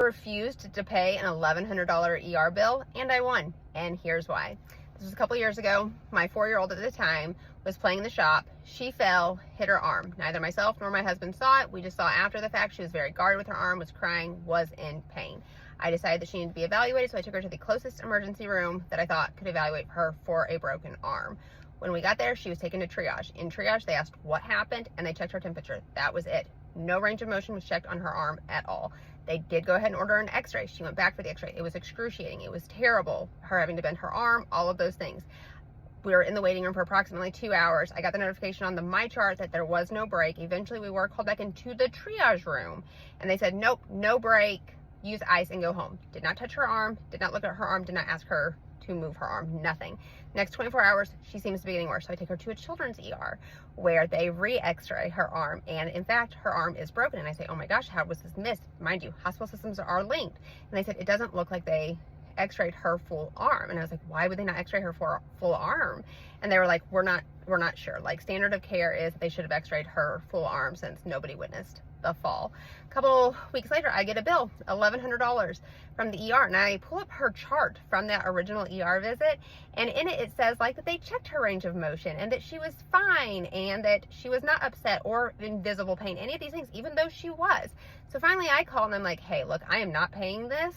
Refused to pay an $1,100 ER bill, and I won. And here's why. This was a couple years ago. My 4-year-old at the time was playing in the shop. She fell, hit her arm. Neither myself nor my husband saw it. We just saw after the fact. She was very guarded with her arm, was crying, was in pain. I decided that she needed to be evaluated, so I took her to the closest emergency room that I thought could evaluate her for a broken arm. When we got there, she was taken to triage. In triage, they asked what happened, and they checked her temperature. That was it. No range of motion was checked on her arm at all. They did go ahead and order an x-ray. She went back for the x-ray. It was excruciating. It was terrible. Her having to bend her arm, all of those things. We were in the waiting room for approximately 2 hours. I got the notification on the MyChart that there was no break. Eventually, we were called back into the triage room, and they said, nope, no break. Use ice and go home. Did not touch her arm, did not look at her arm, did not ask her to move her arm, nothing. Next 24 hours, she seems to be getting worse. So I take her to a children's ER where they re-x-ray her arm. And in fact, her arm is broken. And I say, oh my gosh, how was this missed? Mind you, hospital systems are linked. And they said, it doesn't look like they x-rayed her full arm. And I was like, why would they not x-ray her full arm? And they were like, we're not sure. Like, standard of care is they should have x-rayed her full arm since nobody witnessed the fall. A couple weeks later, I get a bill, $1,100 from the ER, and I pull up her chart from that original ER visit, and in it says like that they checked her range of motion and that she was fine and that she was not upset or in visible pain, any of these things, even though she was. So finally I call and I'm like, hey, look, I am not paying this.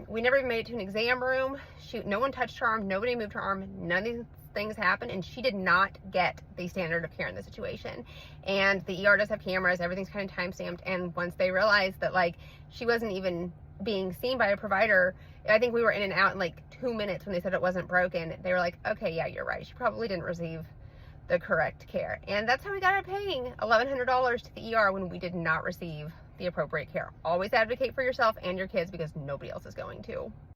We never even made it to an exam room. No one touched her arm, nobody moved her arm, none of these things happened, and she did not get the standard of care in the situation. And the ER does have cameras, everything's kind of time stamped, and once they realized that like she wasn't even being seen by a provider, I think we were in and out in like 2 minutes when they said it wasn't broken, they were like, okay, yeah, you're right, she probably didn't receive the correct care. And that's how we got her paying $1,100 to the ER when we did not receive the appropriate care. Always advocate for yourself and your kids because nobody else is going to.